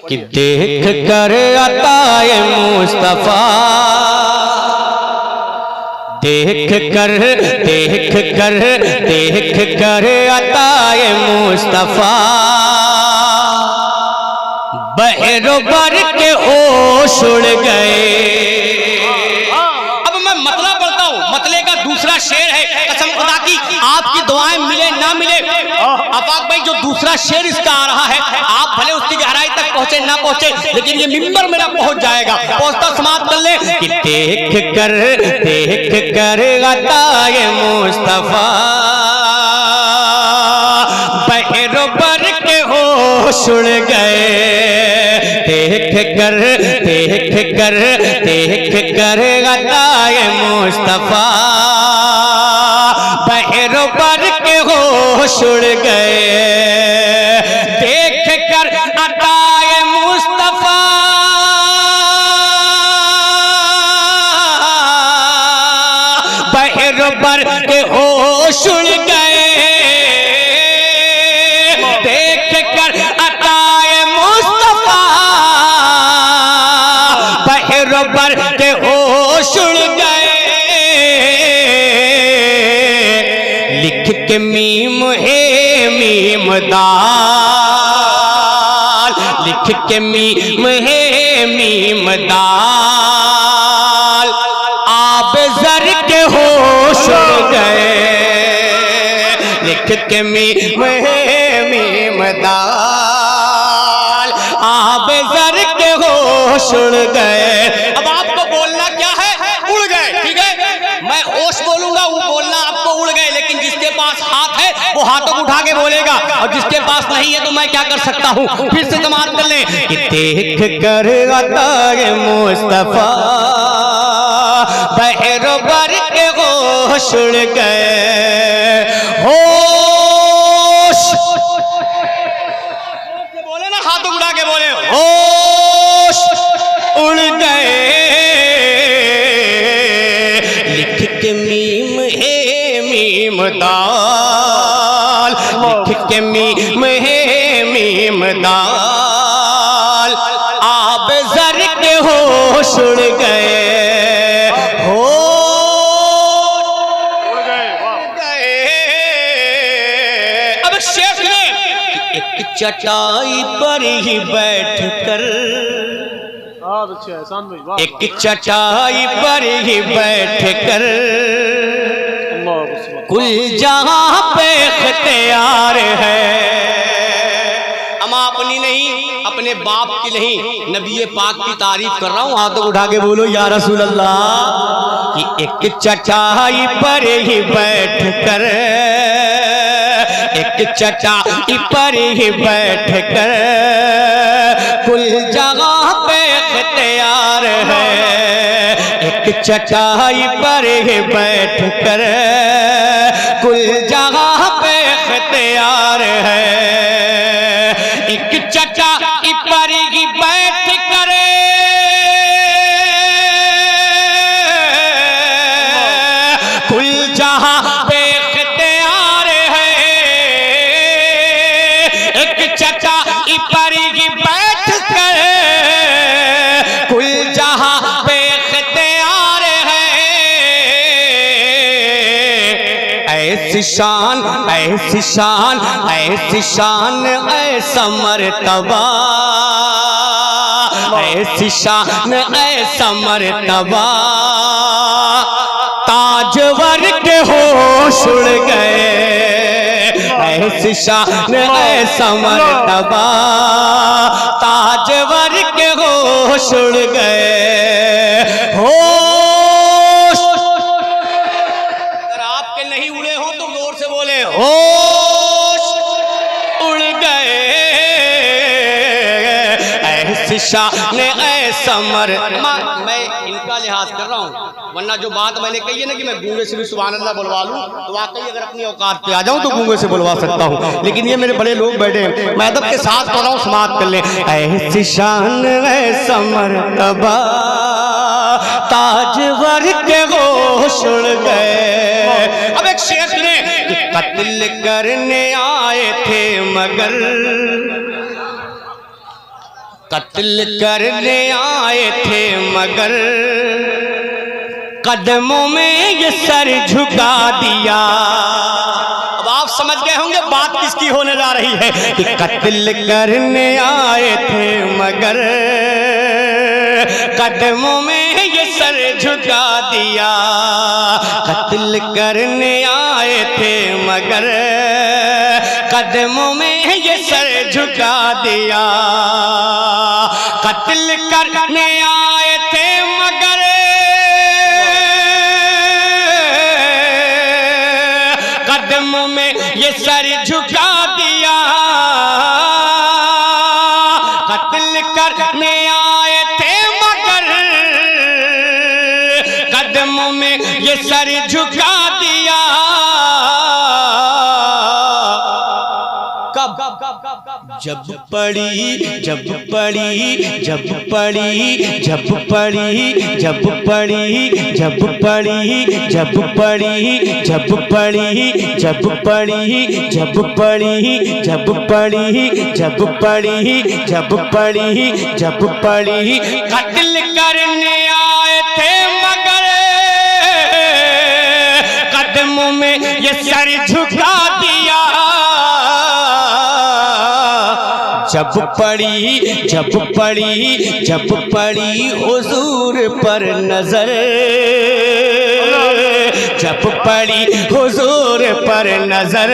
कि देख कर अताए मुस्तफा, देख कर अताए मुस्तफा, बहरो बर के होश उड़ गए। अब मैं मतला पढ़ता हूँ, मतले का दूसरा शेर है। कसम खुदा की आपकी दुआएं मिले ना मिले, आफाक भाई जो दूसरा शेर इसका आ रहा है, आप भले उसकी गहराई तक पहुंचे ना पहुंचे, लेकिन ये मिंबर मेरा पहुंच जाएगा। पहुंचता समाप्त कर ले कि देख कर अताए मुस्तफा, बहरो बर के होश उड़ गए। देख कर अताए मुस्तफा, बहरो बर के होश उड़ गए। देख कर अताए मुस्तफा, बहरो बर के होश उड़ गए। देख कर अताए मुस्तफा, बहरो बर के होश उड़ गए। लिख के मीम है मीम दाल, लिख के मीम है मीम दाल, आब जर के होश उड़ गए। लिख के मीम है मीम दाल, आब जर के होश उड़ गए। अब आपको बोलना क्या है? उड़ गए, ठीक है। मैं होश बोलूंगा, वो बोलना आपको उड़ गए। लेकिन जिसके पास हाथ है वो हाथों को उठा के बोलेगा, और जिसके पास नहीं है तो मैं क्या कर सकता हूँ? फिर से समाप्त कर ले कि देख कर अताए मुस्तफा, बहरो बर के होश उड़ गए। होश बोले ना, हाथों उठा के बोले, होश उड़ गए। लिख के मीम है मीम दाल, लिख के मीम है मीम दाल, आब जर के होश उड़ गए। अब शेख ने एक चटाई पर ही बैठ कर, एक चटाई पर ही बैठ कर, कुल जहां पे इख्तियार है। हम अपनी नहीं, अपने बाप की नहीं, नबी पाक की तारीफ कर रहा हूं। हाथों उठा के बोलो या रसूल अल्लाह। कि एक चटाई पर ही बैठ कर, एक चटाई पर ही बैठ कर, कुल जगह पे इख्तियार है। एक चटाई पर ही बैठ कर, कुल जगह पे इख्तियार है। एक चटाई पर ही बैठ कर, कुल जहां पे इख्तियार है। एक चटाई पर ही बैठ कर, कुल जहां पे इख्तियार है। ऐसी शान, ऐसी शान, ऐसी शान, ऐसा मर्तबा, ऐसी शान, ऐसा मर्तबा, ताजवर के होश उड़ गए। ऐसी शान, ऐसा मर्तबा, ताजवर के होश उड़ गए। होश, अगर आपके नहीं उड़े हो तो जोर से बोले, होश उड़ गए। ऐसी शान, ऐसा मर्तबा। मैं इनका लिहाज कर रहा हूँ, वरना जो बात मैंने कही है ना कि मैं गूंगे से भी सुभान अल्लाह बुलवा लूं, तो वाकई अगर अपनी औकात पे आ जाऊं तो गूंगे से बुलवा सकता हूं। लेकिन ये मेरे बड़े लोग बैठे हैं, मैं अदब के साथ कर रहा हूं, समाप्त कर ले। ऐसी शान, ऐसा मर्तबा, ताजवर के होश उड़ गए। अब एक शेख ने कत्ल करने आए थे मगर कत्ल करने आए थे मगर कदमों में ये सर झुका दिया। अब आप समझ गए होंगे बात किसकी होने जा रही है कि कत्ल करने आए थे मगर कदमों में ये सर झुका दिया। कत्ल करने आए थे मगर कदमों में ये सर झुका दिया। कत्ल करने आए थे मगर कदमों में ये सर झुका दिया। कत्ल करने आए थे मगर कदमों में ये सर झुका दिया। जब पड़ी जब पड़ी जब पड़ी जब पड़ी जब पड़ी जब पड़ी जब पड़ी जब पड़ी जब पड़ी जब पड़ी जब पड़ी जब पड़ी जब पड़ी जब पड़ी कत्ल करने आए थे मगर कदमों में ये सर झुका दिया। जब पड़ी जब पड़ी जब पड़ी हुजूर पर नजर, जब पड़ी हुजूर पर नजर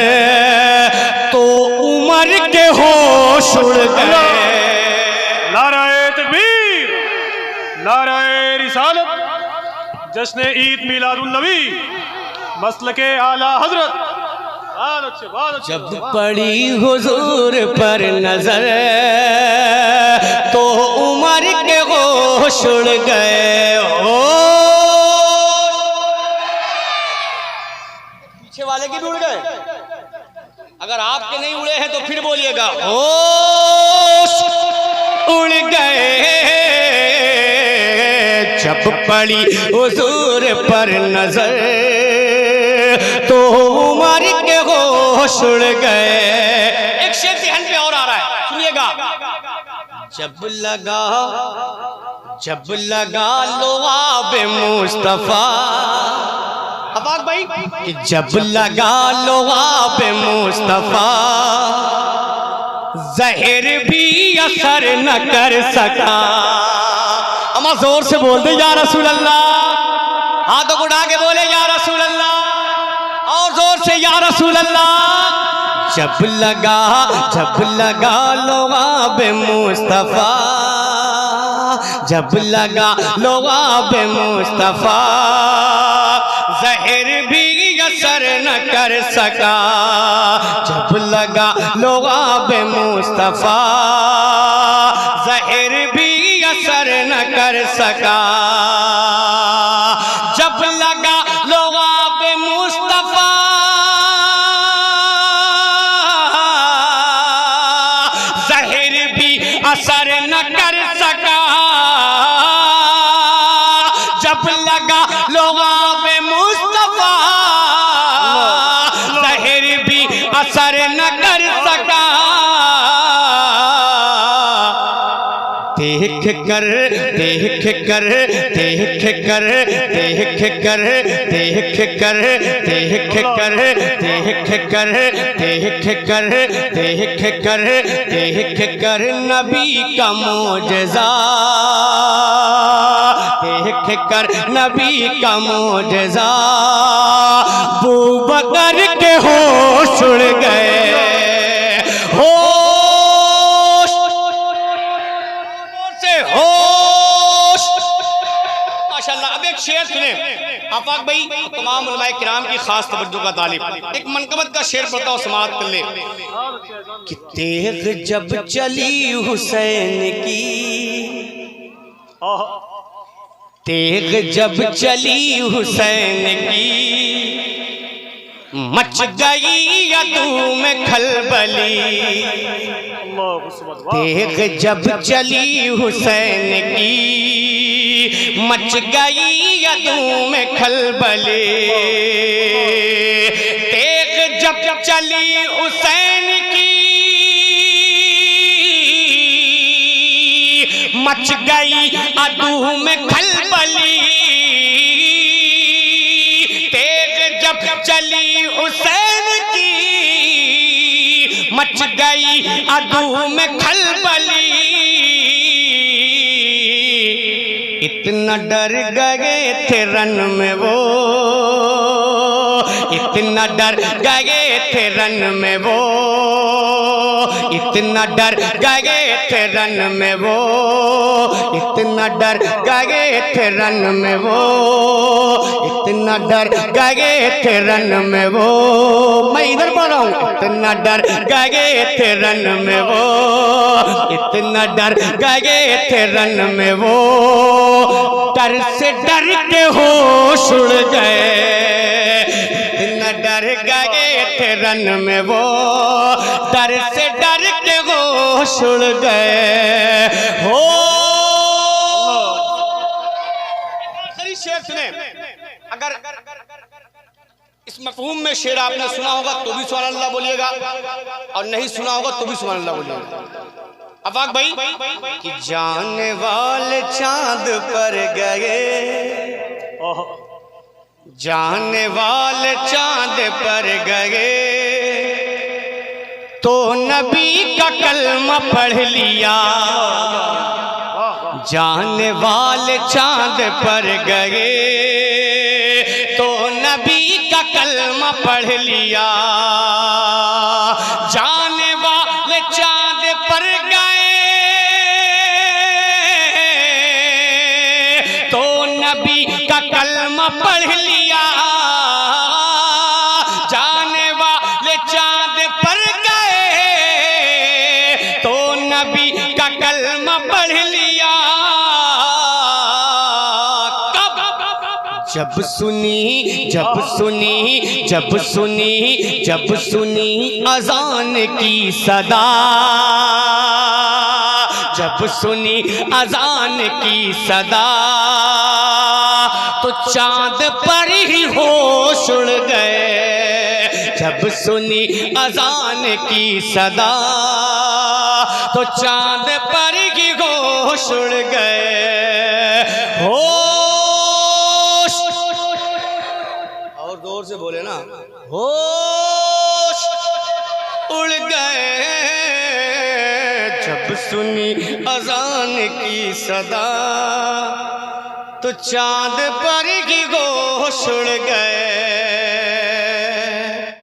तो उमर के होश उड़ गए। नाराए तकबीर, नाराए रिसालत, जश्न ईद मिलादुन नबी, मसलके आला हजरत। जब पड़ी हुजूर पर नजर तो उमर के होश उड़ गए। पीछे वाले की भी उड़ गए, अगर आपके नहीं उड़े हैं तो फिर बोलिएगा होश उड़ गए। जब पड़ी हुजूर पर नजर तो उमर के होश उड़ गए। एक शेर ज़हन पे और आ रहा है, सुनिएगा। जब लगा लुआब मुस्तफा, अबाक भाई, कि जब लगा लुआब मुस्तफा जहर भी असर न कर सका। अमा जोर से बोल दे या रसूल अल्लाह, हाथों को उठा के बोले या रसूल अल्लाह, और जोर से या रसूल अल्लाह। जब लगा लुआब मुस्तफा, जब लगा लुआब मुस्तफा जहर भी असर न कर सका। जब लगा लुआब मुस्तफा जहर भी असर न कर सका। जब लगा लुआब मुस्तफा जहर भी असर न कर सका। जब लगा लुआब मुस्तफा जहर भी असर न कर सका। देख कर देख कर देख कर देख कर देख कर देख कर देख कर देख कर देख कर देख कर नबी का मोजज़ा, देख कर नबी का मोजज़ा। अबू बकर के होश उड़ गए। शेर सुने आफाक भाई, तमाम उलमाए किराम की खास तवज्जो का तालिब। एक मनकबत का शेर पढ़ता हूँ, समाअत कर ले। कि तेग जब चली हुसैन की, तेग जब चली हुसैन की मच गई यदू में खलबली। तेग जब चली हुसैन की मच गई यदू में खलबली। तेग जब चली हुसैन की मच गई अदू में खलबली, तेज जब चली हुसैन की, मच गई अदू में खलबली। इतना डर गए थे रन में वो, इतना डर गए थे रन में वो, इतना डर गए थे रन में वो, इतना डर गए थे रन में वो, इतना डर गए थे रन में वो। मैं इधर पढ़ रहा हूँ। इतना डर गए थे रन में वो, इतना डर गए थे रन में वो, डर से डर के होश उड़ गए। इतना डर गए थे रन में वो, डर से डर के होश उड़ गए। हो आखिरी शेर सुने। अगर इस मफहूम में शेर आपने सुना होगा तो भी सुभान अल्लाह बोलिएगा, और नहीं सुना होगा तो भी सुभान अल्लाह बोलिएगा। अफाक भाई कि जाने वाले चांद पर गए, जाने वाले चांद पर गए, तो नबी का कलमा पढ़ लिया। जाने वाले चांद पर गए, तो नबी का कलमा पढ़ लिया। जाने वाले चांद पर गए, तो नबी का कलमा पढ़ लिया। जाने वाले चांद पर गए, तो नबी का कलमा पढ़ लिया। कब? जब सुनी, जब सुनी, जब सुनी, जब सुनी अजान की सदा, जब सुनी अजान की सदा, तो चांद पर ही होश उड़ गए। जब सुनी अजान की सदा, तो चांद पर ही होश उड़ गए। होश, और जोर से बोले ना, होश उड़ गए। जब सुनी अजान की सदा, तो चांद पर ही होश उड़ गए।